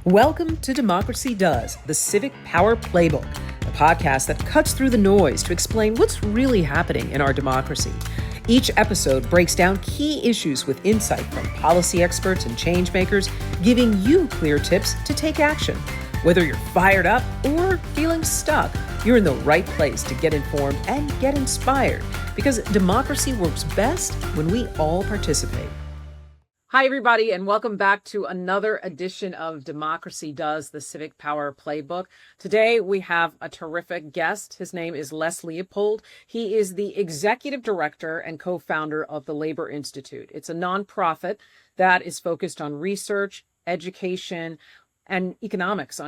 Welcome to Democracy Does, the Civic Power Playbook, a podcast that cuts through the noise to explain what's really happening in our democracy. Each episode breaks down key issues with insight from policy experts and change makers, giving you clear tips to take action. Whether you're fired up or feeling stuck, you're in the right place to get informed and get inspired, because democracy works best when we all participate. Hi, everybody, and welcome back to another edition of Democracy Does, the Civic Power Playbook. Today, we have a terrific guest. His name is Les Leopold. He is the executive director and co-founder of the Labor Institute. It's a nonprofit that is focused on research, education, and economics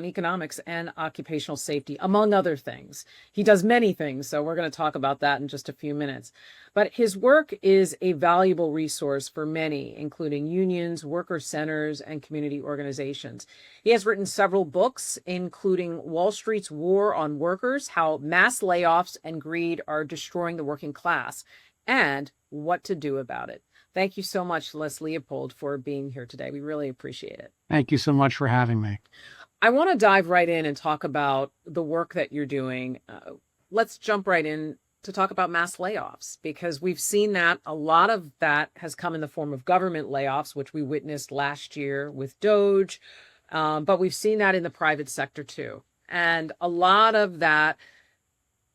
and occupational safety, among other things. He does many things, so we're going to talk about that in just a few minutes. But his work is a valuable resource for many, including unions, worker centers, and community organizations. He has written several books, including Wall Street's War on Workers, How Mass Layoffs and Greed Are Destroying the Working Class, and What to Do About It. Thank you so much, Les Leopold, for being here today. We really appreciate it. Thank you so much for having me. I want to dive right in and talk about the work that you're doing. Let's jump right in to talk about mass layoffs, because we've seen that a lot of that has come in the form of government layoffs, which we witnessed last year with Doge, but we've seen that in the private sector too. And a lot of that,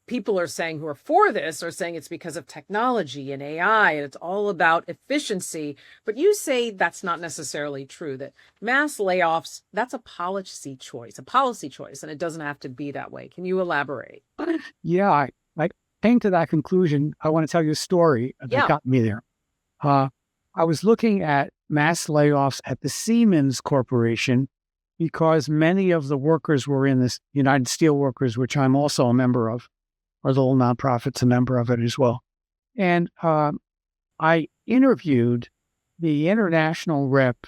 people are saying who are for this are saying it's because of technology and AI, and it's all about efficiency. But you say that's not necessarily true, that mass layoffs, that's a policy choice, and it doesn't have to be that way. Can you elaborate? Yeah, I came to that conclusion. I want to tell you a story that got me there. I was looking at mass layoffs at the Siemens Corporation because many of the workers were in this United Steelworkers, which I'm also a member of. Our little nonprofit's a member of it as well. And I interviewed the international rep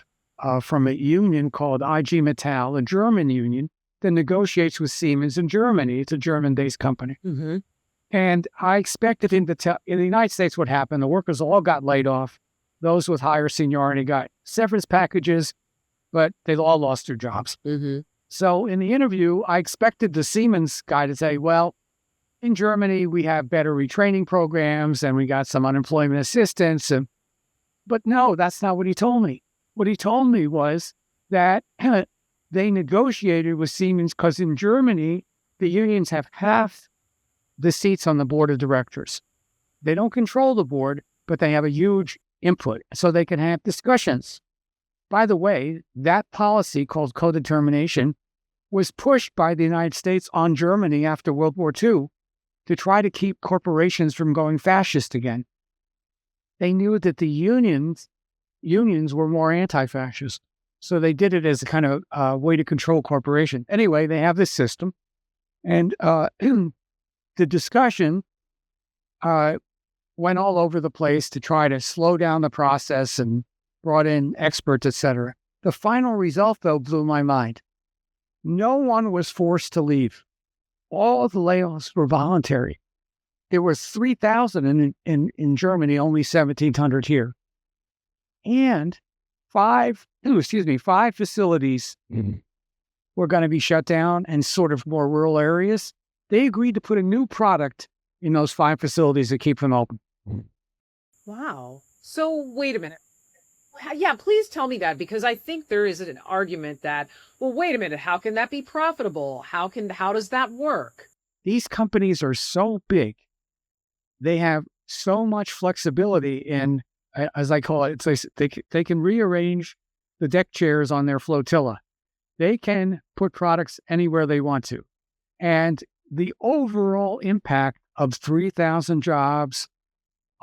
from a union called IG Metall, a German union that negotiates with Siemens in Germany. It's a German-based company. Mm-hmm. And I expected him to tell, in the United States, what happened. The workers all got laid off. Those with higher seniority got severance packages, but they all lost their jobs. Mm-hmm. So in the interview, I expected the Siemens guy to say, well, in Germany, we have better retraining programs and we got some unemployment assistance. But no, that's not what he told me. What he told me was that they negotiated with Siemens because in Germany, the unions have half the seats on the board of directors. They don't control the board, but they have a huge input, so they can have discussions. By the way, that policy called codetermination was pushed by the United States on Germany after World War II to try to keep corporations from going fascist again. They knew that the unions were more anti-fascist, so they did it as a kind of way to control corporations. Anyway, they have this system, and the discussion went all over the place to try to slow down the process and brought in experts, etc. The final result, though, blew my mind. No one was forced to leave. All of the layoffs were voluntary. There were 3,000 in Germany, only 1,700 here. And five facilities were going to be shut down and sort of more rural areas. They agreed to put a new product in those 5 facilities to keep them open. Wow. So wait a minute. Yeah, please tell me that, because I think there is an argument that, well, wait a minute, how can that be profitable? How does that work? These companies are so big. They have so much flexibility in, as I call it, they can rearrange the deck chairs on their flotilla. They can put products anywhere they want to. And the overall impact of 3,000 jobs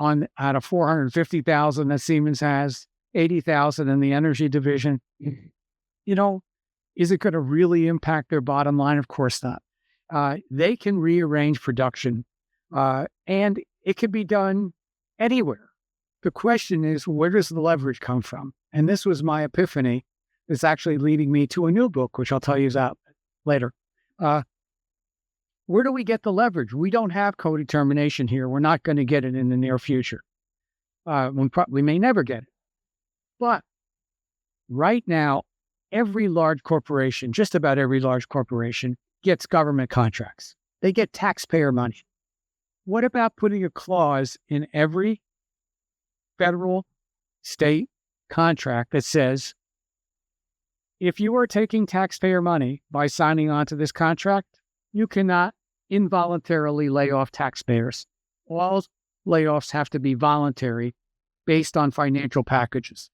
out of 450,000 that Siemens has, 80,000 in the energy division. Is it going to really impact their bottom line? Of course not. They can rearrange production, and it can be done anywhere. The question is, where does the leverage come from? And this was my epiphany. It's actually leading me to a new book, which I'll tell you about later. Where do we get the leverage? We don't have codetermination here. We're not going to get it in the near future. We may never get it. But right now, every large corporation, just about every large corporation, gets government contracts. They get taxpayer money. What about putting a clause in every federal, state contract that says, if you are taking taxpayer money by signing on to this contract, you cannot involuntarily lay off taxpayers. All layoffs have to be voluntary based on financial packages.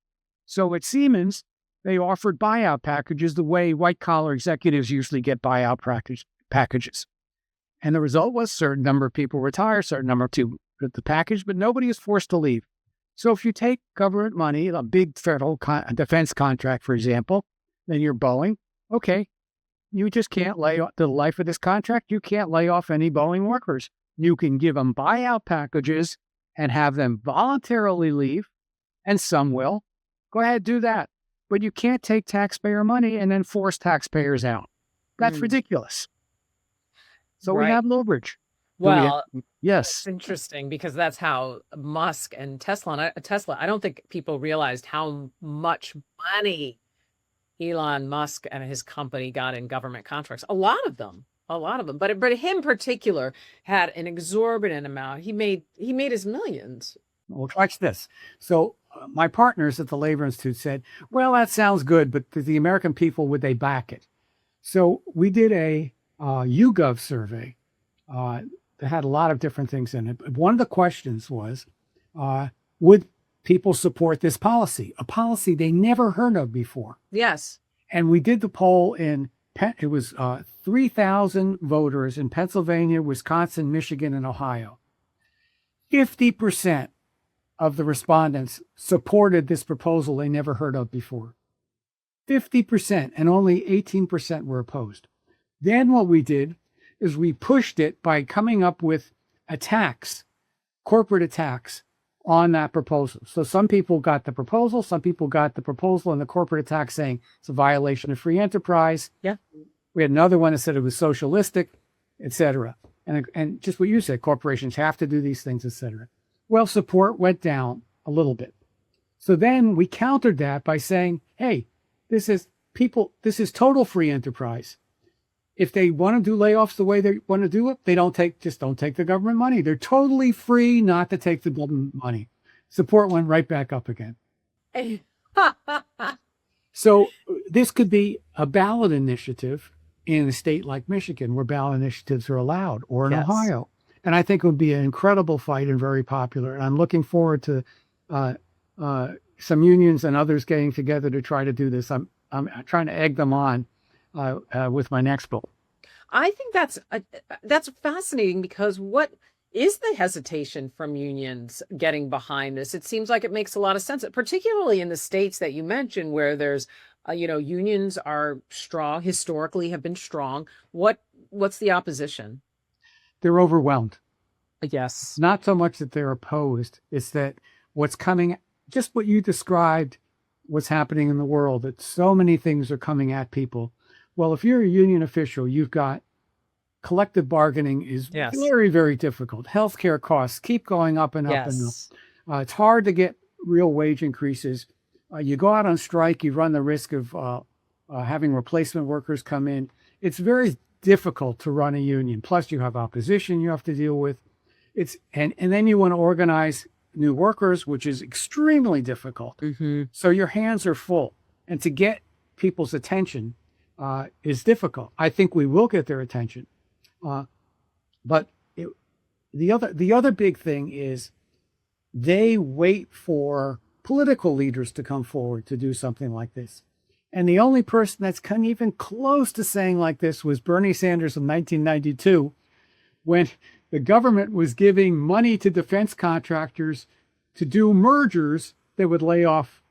So at Siemens, they offered buyout packages the way white-collar executives usually get buyout packages. And the result was a certain number of people retire, a certain number of people get the package, but nobody is forced to leave. So if you take government money, a big federal defense contract, for example, then you're Boeing, okay, you just can't lay off the life of this contract. You can't lay off any Boeing workers. You can give them buyout packages and have them voluntarily leave, and some will. Go ahead, do that. But you can't take taxpayer money and then force taxpayers out. That's ridiculous. So we have leverage. Well, yes, it's interesting because that's how Musk and Tesla, I don't think people realized how much money Elon Musk and his company got in government contracts. A lot of them. But him in particular had an exorbitant amount. He made his millions. Well, watch this. So my partners at the Labor Institute said, well, that sounds good, but the American people, would they back it? So we did a YouGov survey that had a lot of different things in it. One of the questions was, would people support this policy? A policy they never heard of before. Yes. And we did the poll it was 3,000 voters in Pennsylvania, Wisconsin, Michigan, and Ohio. 50% of the respondents supported this proposal they never heard of before. 50%, and only 18% were opposed. Then what we did is we pushed it by coming up with corporate attacks on that proposal. So some people got the proposal, and the corporate attack saying it's a violation of free enterprise. Yeah. We had another one that said it was socialistic, et cetera. And just what you said, corporations have to do these things, et cetera. Well, support went down a little bit. So then we countered that by saying, hey, this is total free enterprise. If they want to do layoffs the way they want to do it, they don't take the government money. They're totally free not to take the government money. Support went right back up again. So this could be a ballot initiative in a state like Michigan, where ballot initiatives are allowed, or in Ohio. And I think it would be an incredible fight and very popular. And I'm looking forward to some unions and others getting together to try to do this. I'm trying to egg them on with my next bill. I think that's fascinating, because what is the hesitation from unions getting behind this? It seems like it makes a lot of sense, particularly in the states that you mentioned, where there's, unions are strong, historically have been strong. What's the opposition? They're overwhelmed. Yes. Not so much that they're opposed. It's that what's coming, just what you described, what's happening in the world, that so many things are coming at people. Well, if you're a union official, you've got collective bargaining is very, very difficult. Healthcare costs keep going up and up and up. It's hard to get real wage increases. You go out on strike, you run the risk of having replacement workers come in. It's very difficult to run a union. Plus, you have opposition you have to deal with. And then you want to organize new workers, which is extremely difficult. Mm-hmm. So your hands are full. And to get people's attention is difficult. I think we will get their attention. But the other big thing is they wait for political leaders to come forward to do something like this. And the only person that's come even close to saying like this was Bernie Sanders in 1992, when the government was giving money to defense contractors to do mergers that would lay off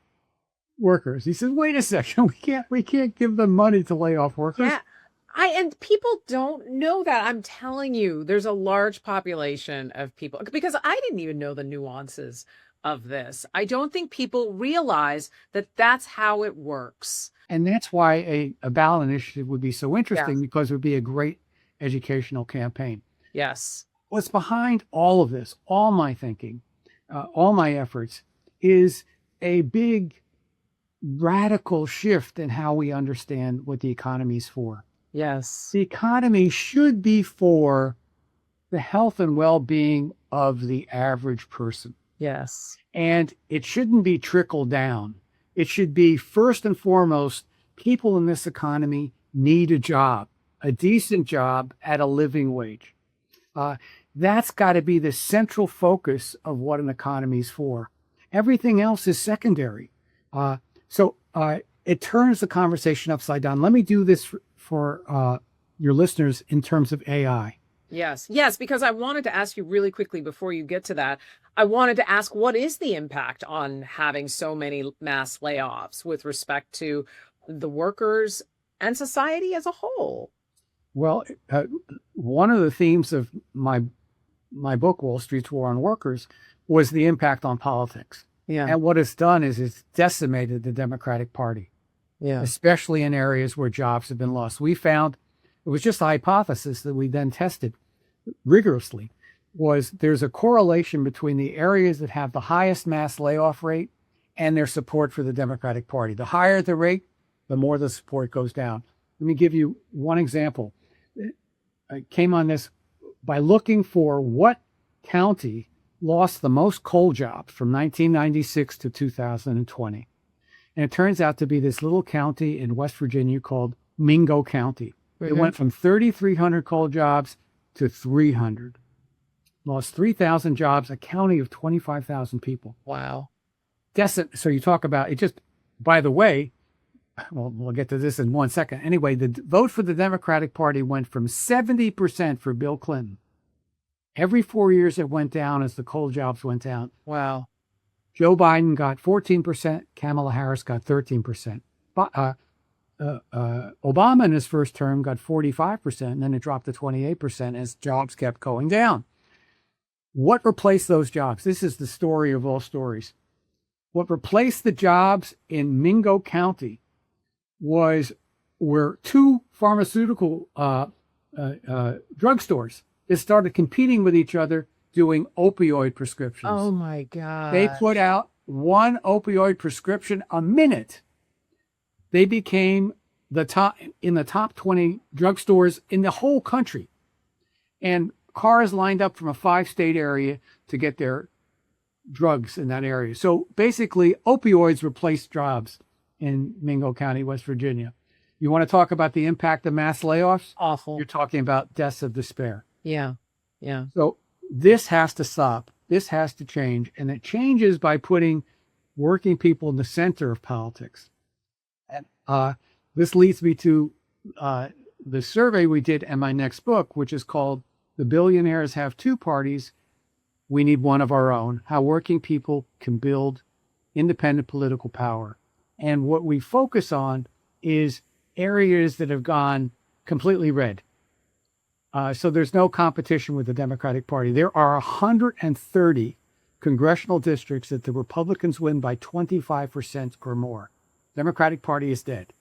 workers. He said, wait a second, we can't give them money to lay off workers. Yeah. And people don't know that. I'm telling you, there's a large population of people, because I didn't even know the nuances of this. I don't think people realize that that's how it works. And that's why a ballot initiative would be so interesting, because it would be a great educational campaign. Yes. What's behind all of this, all my thinking, all my efforts, is a big radical shift in how we understand what the economy is for. Yes. The economy should be for the health and well-being of the average person. Yes. And it shouldn't be trickled down. It should be first and foremost, people in this economy need a job, a decent job at a living wage. That's got to be the central focus of what an economy is for. Everything else is secondary. So it turns the conversation upside down. Let me do this for your listeners in terms of AI. Yes. Yes, because I wanted to ask you really quickly before you get to that. I wanted to ask, what is the impact on having so many mass layoffs with respect to the workers and society as a whole? Well, one of the themes of my book, Wall Street's War on Workers, was the impact on politics. Yeah. And what it's done is it's decimated the Democratic Party, especially in areas where jobs have been lost. We found, it was just a hypothesis that we then tested rigorously, was there's a correlation between the areas that have the highest mass layoff rate and their support for the Democratic Party. The higher the rate, the more the support goes down. Let me give you one example. I came on this by looking for what county lost the most coal jobs from 1996 to 2020. And it turns out to be this little county in West Virginia called Mingo County. It went from 3,300 coal jobs to 300. Lost 3,000 jobs, a county of 25,000 people. Wow. So you talk about it just, by the way, well, we'll get to this in 1 second. Anyway, the vote for the Democratic Party went from 70% for Bill Clinton. Every 4 years it went down as the coal jobs went down. Wow. Joe Biden got 14%. Kamala Harris got 13%. Obama in his first term got 45%, and then it dropped to 28% as jobs kept going down. What replaced those jobs? This is the story of all stories. What replaced the jobs in Mingo County were two pharmaceutical drugstores that started competing with each other doing opioid prescriptions. Oh my God. They put out one opioid prescription a minute. They became in the top 20 drugstores in the whole country. And cars lined up from a 5-state area to get their drugs in that area. So basically, opioids replaced jobs in Mingo County, West Virginia. You want to talk about the impact of mass layoffs? Awful. You're talking about deaths of despair. Yeah. Yeah. So this has to stop. This has to change. And it changes by putting working people in the center of politics. And this leads me to the survey we did in my next book, which is called The Billionaires Have Two Parties. We Need One of Our Own, How Working People Can Build Independent Political Power. And what we focus on is areas that have gone completely red. So there's no competition with the Democratic Party. There are 130 congressional districts that the Republicans win by 25% or more. Democratic Party is dead.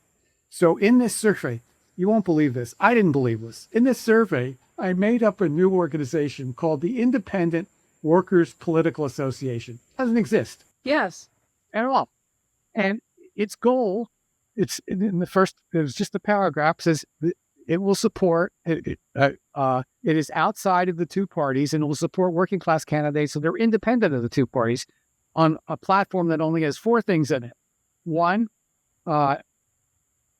So in this survey, you won't believe this. I didn't believe this. In this survey, I made up a new organization called the Independent Workers Political Association. It doesn't exist. Yes. At all. And its goal, it's in the first, there's just a paragraph, says it will support, it is outside of the two parties and it will support working class candidates. So they're independent of the two parties on a platform that only has 4 things in it. 1,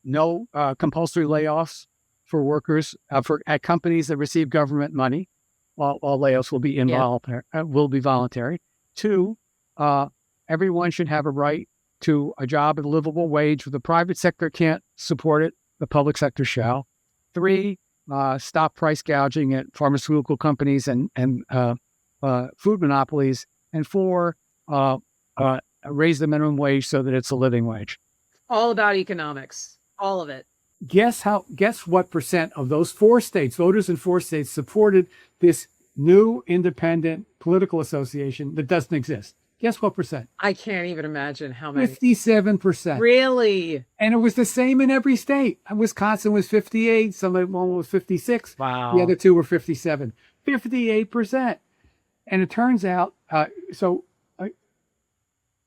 no compulsory layoffs for workers at companies that receive government money. All layoffs will be involuntary, will be voluntary. 2, everyone should have a right to a job at a livable wage. The private sector can't support it. The public sector shall. 3, stop price gouging at pharmaceutical companies and food monopolies. And 4, raise the minimum wage so that it's a living wage. All about economics. All of it. Guess what percent of those 4 states, voters in 4 states, supported this new independent political association that doesn't exist? Guess what percent? I can't even imagine how many. 57%. Really? And it was the same in every state. Wisconsin was 58. One was 56. Wow. The other 2 were 57. 58%. And it turns out,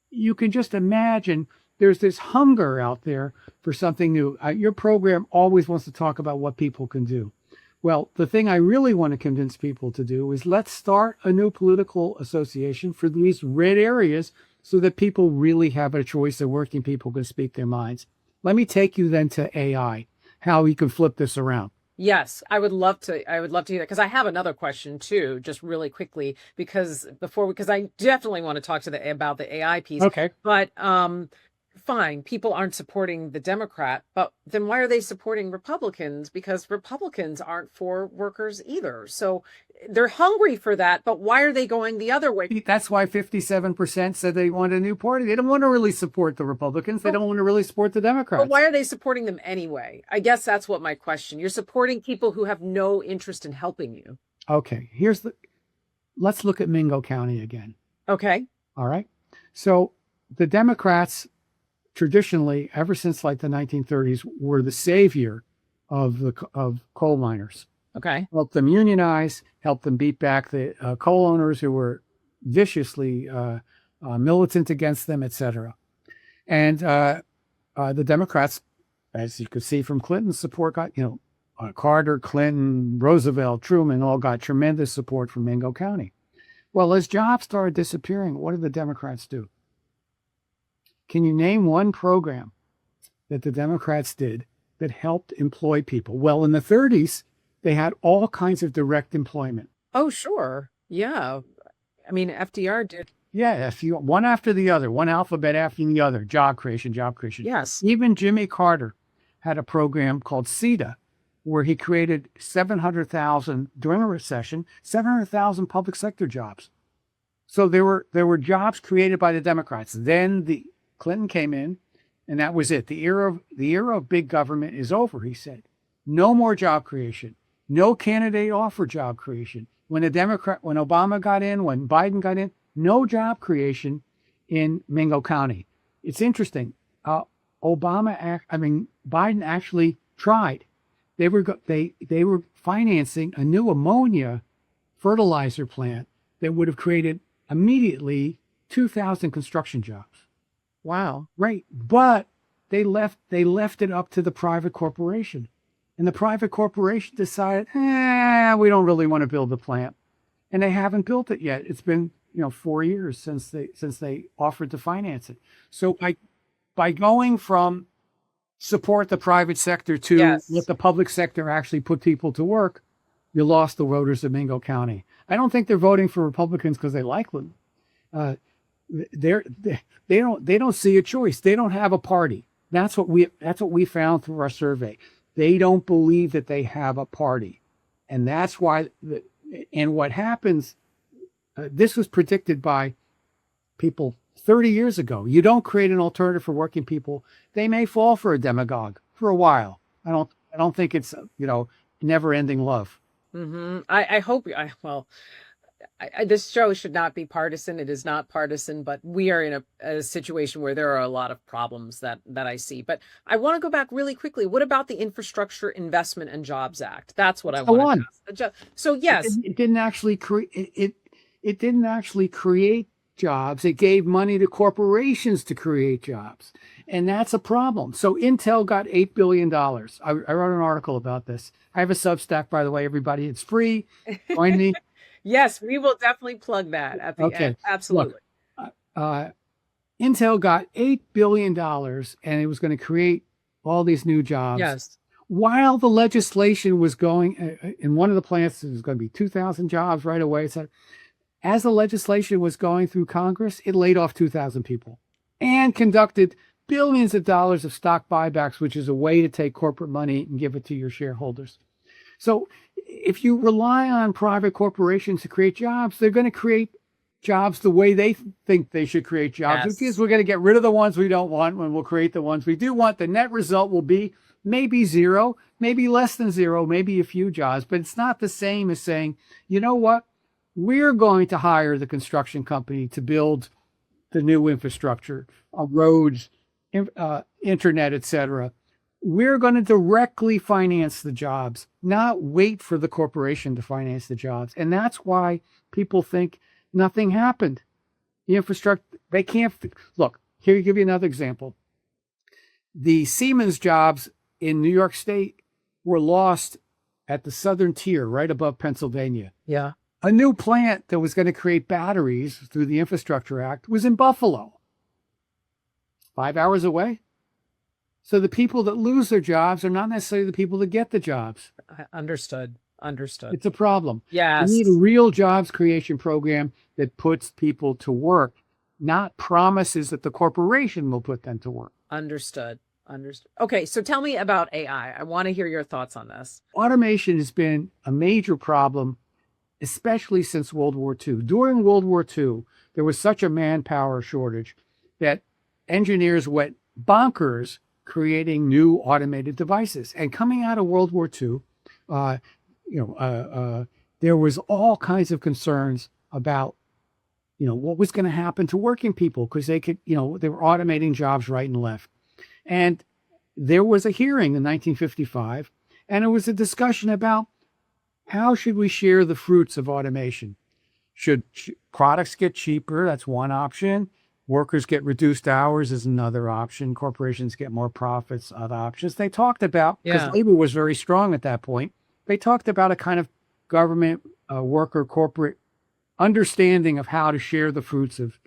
you can just imagine there's this hunger out there for something new. Your program always wants to talk about what people can do. Well, the thing I really want to convince people to do is let's start a new political association for these red areas so that people really have a choice and working people can speak their minds. Let me take you then to AI, how we can flip this around. Yes, I would love to. I would love to hear that because I have another question too, just really quickly, because I definitely want to talk to about the AI piece. Okay. But fine, people aren't supporting the Democrat, but then why are they supporting Republicans? Because Republicans aren't for workers either. So they're hungry for that, but why are they going the other way? That's why 57% said they want a new party. They don't want to really support the Republicans. They don't want to really support the Democrats. But why are they supporting them anyway? I guess that's what my question. You're supporting people who have no interest in helping you. Okay, let's look at Mingo County again. Okay. All right. So the Democrats traditionally, ever since like the 1930s, were the savior of coal miners. Okay. Helped them unionize, helped them beat back the coal owners who were viciously militant against them, etc. And the Democrats, as you could see from Clinton's support, got, Carter, Clinton, Roosevelt, Truman all got tremendous support from Mingo County. Well, as jobs started disappearing, what did the Democrats do? Can you name one program that the Democrats did that helped employ people? Well, in the 30s, they had all kinds of direct employment. Oh, sure. Yeah. I mean, FDR did. Yeah, one after the other, one alphabet after the other, job creation, job creation. Yes. Even Jimmy Carter had a program called CETA, where he created 700,000 during a recession, 700,000 public sector jobs. So there were jobs created by the Democrats. Then Clinton came in, and that was it. The era of big government is over, he said. No more job creation. No candidate offered job creation. When Obama got in, when Biden got in, no job creation in Mingo County. It's interesting. Biden actually tried. They were financing a new ammonia fertilizer plant that would have created immediately 2,000 construction jobs. Wow. Right. But they left it up to the private corporation. And the private corporation decided, we don't really want to build the plant. And they haven't built it yet. It's been, 4 years since they offered to finance it. So by going from support the private sector to let the public sector actually put people to work, you lost the voters of Mingo County. I don't think they're voting for Republicans because they like them. They don't see a choice. They don't have a party. That's what we found through our survey. They don't believe that they have a party, and that's why. And what happens? This was predicted by people 30 years ago. You don't create an alternative for working people, they may fall for a demagogue for a while. I don't think it's never-ending love. Mm-hmm. I hope. This show should not be partisan. It is not partisan, but we are in a situation where there are a lot of problems that I see. But I want to go back really quickly. What about the Infrastructure Investment and Jobs Act? That's what I want to ask. So yes, it didn't actually create. It didn't actually create jobs. It gave money to corporations to create jobs, and that's a problem. So Intel got $8 billion. I wrote an article about this. I have a Substack, by the way, everybody. It's free. Join me. Yes, we will definitely plug that at the end. Absolutely. Look, Intel got $8 billion, and it was going to create all these new jobs. Yes. While the legislation was going, in one of the plants, there was going to be 2,000 jobs right away. So as the legislation was going through Congress, it laid off 2,000 people and conducted billions of dollars of stock buybacks, which is a way to take corporate money and give it to your shareholders. So if you rely on private corporations to create jobs, they're going to create jobs the way they think they should create jobs, which is we're going to get rid of the ones we don't want and we'll create the ones we do want. The net result will be maybe zero, maybe less than zero, maybe a few jobs, but it's not the same as saying, you know what? We're going to hire the construction company to build the new infrastructure, roads, internet, etc. We're going to directly finance the jobs, not wait for the corporation to finance the jobs. And that's why people think nothing happened. The infrastructure, they can't. Look, here, give you another example. the Siemens jobs in New York State were lost at the southern tier, right above Pennsylvania. Yeah. A new plant that was going to create batteries through the Infrastructure Act was in Buffalo, 5 hours away. So the people that lose their jobs are not necessarily the people that get the jobs. Understood. It's a problem. Yes. We need a real jobs creation program that puts people to work, not promises that the corporation will put them to work. Understood. Okay, so tell me about AI. I want to hear your thoughts on this. Automation has been a major problem, especially since World War II. During World War II, there was such a manpower shortage that engineers went bonkers creating new automated devices. And coming out of World War II, there was all kinds of concerns about, what was going to happen to working people because they could, they were automating jobs right and left. And there was a hearing in 1955, and it was a discussion about how should we share the fruits of automation? Should products get cheaper? That's one option. Workers get reduced hours is another option. Corporations get more profits, other options. They talked about, because labor was very strong at that point, they talked about a kind of government, worker, corporate understanding of how to share the fruits of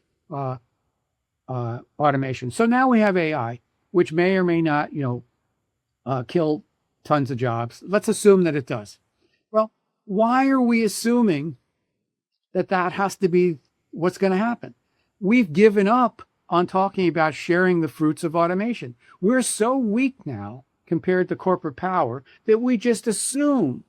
automation. So now we have AI, which may or may not, kill tons of jobs. Let's assume that it does. Well, why are we assuming that has to be what's going to happen? We've given up on talking about sharing the fruits of automation. We're so weak now compared to corporate power that we just assume,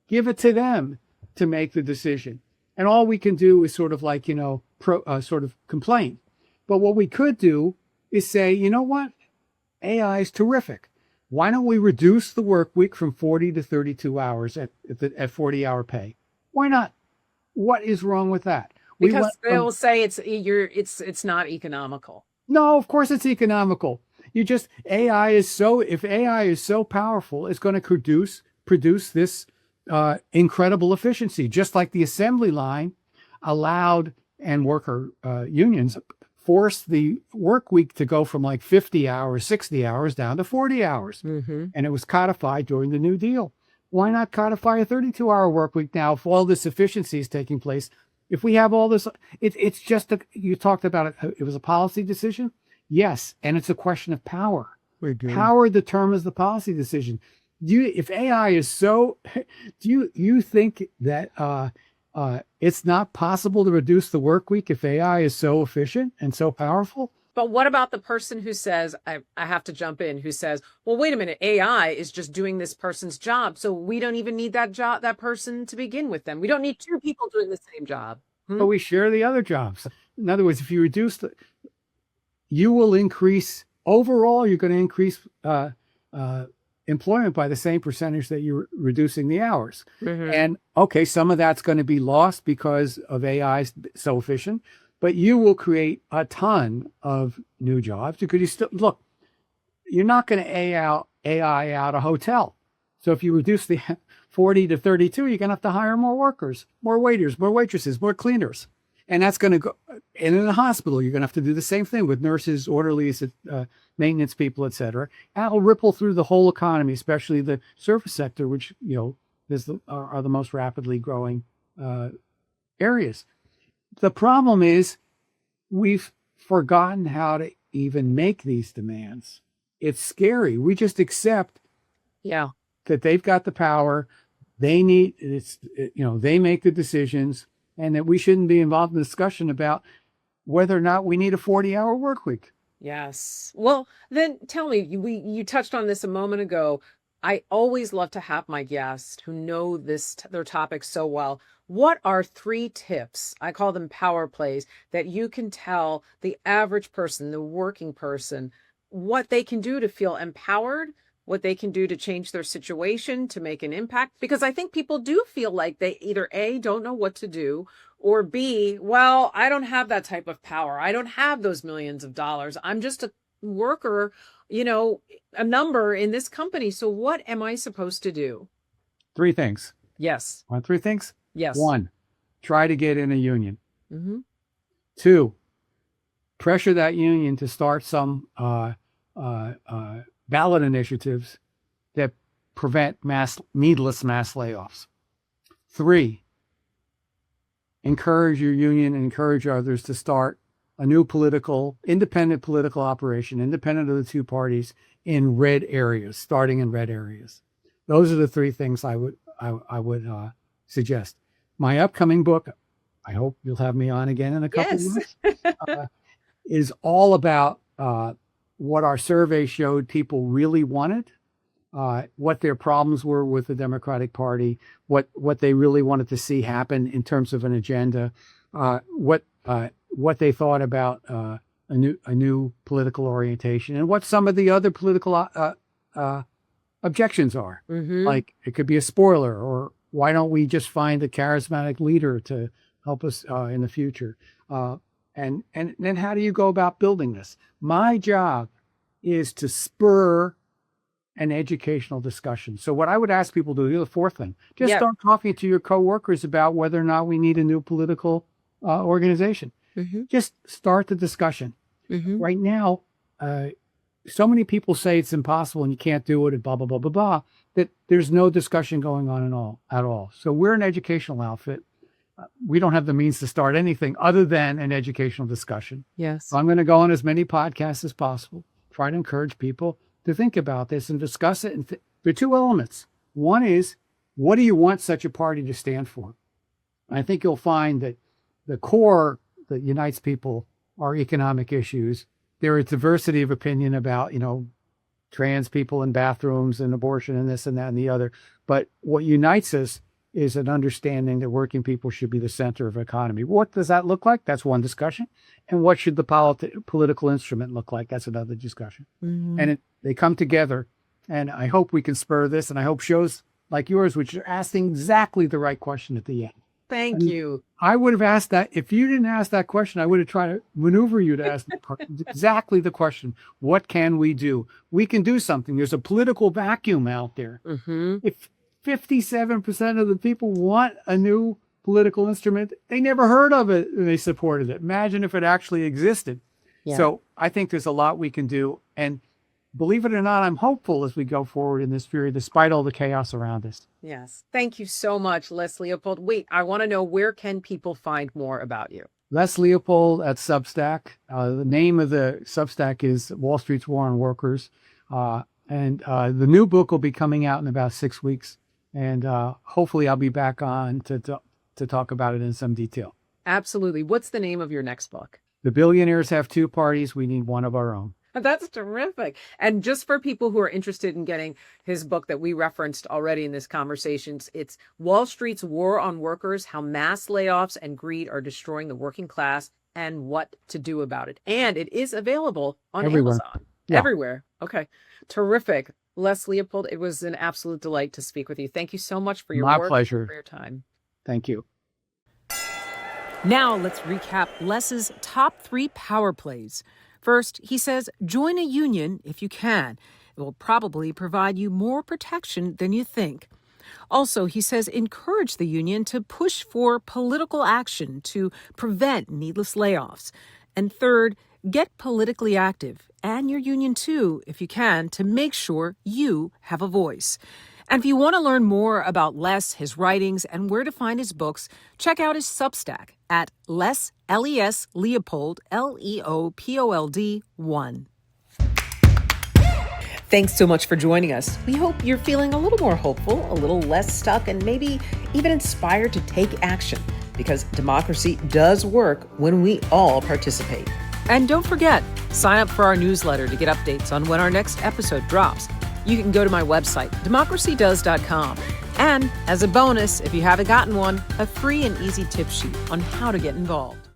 give it to them to make the decision. And all we can do is sort of like, sort of complain. But what we could do is say, you know what? AI is terrific. Why don't we reduce the work week from 40 to 32 hours at 40-hour pay? Why not? What is wrong with that? Because they'll say it's not economical. No, of course it's economical. If AI is so powerful, it's going to produce this incredible efficiency, just like the assembly line allowed and worker unions forced the work week to go from like 50 hours, 60 hours down to 40 hours. Mm-hmm. And it was codified during the New Deal. Why not codify a 32-hour work week now if all this efficiency is taking place? If we have all this, it's just, you talked about it was a policy decision? Yes, and it's a question of power. Power determines the policy decision. If AI is so, do you think that it's not possible to reduce the work week if AI is so efficient and so powerful? But what about the person who says, I have to jump in, who says, well, wait a minute, AI is just doing this person's job. So we don't even need that person to begin with them. We don't need two people doing the same job. But we share the other jobs. In other words, if you reduce you will increase, overall, you're going to increase employment by the same percentage that you're reducing the hours. Mm-hmm. And okay, some of that's going to be lost because of AI so efficient, but you will create a ton of new jobs because you're not going to AI out a hotel. So if you reduce the 40 to 32, you're going to have to hire more workers, more waiters, more waitresses, more cleaners. And that's going to go, and in a hospital, you're going to have to do the same thing with nurses, orderlies, maintenance people, et cetera. That'll ripple through the whole economy, especially the service sector, which, are the most rapidly growing areas. The problem is we've forgotten how to even make these demands. It's scary. We just accept that they've got the power. They make the decisions, and that we shouldn't be involved in the discussion about whether or not we need a 40-hour work week. Yes. Well, then tell me, you touched on this a moment ago. I always love to have my guests who know their topic so well. What are 3 tips, I call them power plays, that you can tell the average person, the working person, what they can do to feel empowered, what they can do to change their situation, to make an impact? Because I think people do feel like they either A, don't know what to do, or B, well, I don't have that type of power. I don't have those millions of dollars. I'm just a worker, a number in this company. So what am I supposed to do? 3 things. Yes. Want 3 things? Yes. 1, try to get in a union. Mm-hmm. 2, pressure that union to start some ballot initiatives that prevent needless mass layoffs. 3, encourage your union and encourage others to start a new independent political operation, independent of the two parties, in red areas, starting in red areas. Those are the 3 things I would suggest. My upcoming book, I hope you'll have me on again in a couple of months, is all about what our survey showed people really wanted, what their problems were with the Democratic Party, what they really wanted to see happen in terms of an agenda, what they thought about a new political orientation, and what some of the other political objections are. Mm-hmm. Like, it could be a spoiler, or why don't we just find a charismatic leader to help us in the future? And then how do you go about building this? My job is to spur an educational discussion. So what I would ask people to do, the 4th thing, just start talking to your coworkers about whether or not we need a new political organization. Mm-hmm. Just start the discussion. Mm-hmm. Right now, so many people say it's impossible and you can't do it and blah, blah, blah, blah, blah, that there's no discussion going on at all. So we're an educational outfit. We don't have the means to start anything other than an educational discussion. Yes. So I'm going to go on as many podcasts as possible, try to encourage people to think about this and discuss it. And there are 2 elements. One is, what do you want such a party to stand for? I think you'll find that the core that unites people are economic issues. There is diversity of opinion about, trans people in bathrooms and abortion and this and that and the other. But what unites us is an understanding that working people should be the center of the economy. What does that look like? That's one discussion. And what should the political instrument look like? That's another discussion. Mm-hmm. And they come together. And I hope we can spur this. And I hope shows like yours, which are asking exactly the right question at the end. Thank you. I would have asked that. If you didn't ask that question, I would have tried to maneuver you to ask exactly the question. What can we do? We can do something. There's a political vacuum out there. Mm-hmm. If 57% of the people want a new political instrument, they never heard of it and they supported it. Imagine if it actually existed. Yeah. So I think there's a lot we can do. And believe it or not, I'm hopeful as we go forward in this period, despite all the chaos around us. Yes. Thank you so much, Les Leopold. Wait, I want to know, where can people find more about you? Les Leopold at Substack. The name of the Substack is Wall Street's War on Workers. And the new book will be coming out in about 6 weeks. And hopefully I'll be back on to talk about it in some detail. Absolutely. What's the name of your next book? The Billionaires Have 2 Parties. We Need One of Our Own. That's terrific. And just for people who are interested in getting his book that we referenced already in this conversation, it's Wall Street's War on Workers, How Mass Layoffs and Greed Are Destroying the Working Class and What to Do About It. And it is available on Amazon. Yeah. Everywhere. Okay. Terrific. Les Leopold, it was an absolute delight to speak with you. Thank you so much for your work. My pleasure. And for your time. Thank you. Now let's recap Les's top 3 power plays. First, he says, join a union if you can. It will probably provide you more protection than you think. Also, he says, encourage the union to push for political action to prevent needless layoffs. And third, get politically active, and your union too, if you can, to make sure you have a voice. And if you want to learn more about Les, his writings, and where to find his books, check out his Substack at Les, L-E-S, Leopold, Leopold 1. Thanks so much for joining us. We hope you're feeling a little more hopeful, a little less stuck, and maybe even inspired to take action, because democracy does work when we all participate. And don't forget, sign up for our newsletter to get updates on when our next episode drops. You can go to my website, democracydoes.com. And as a bonus, if you haven't gotten one, a free and easy tip sheet on how to get involved.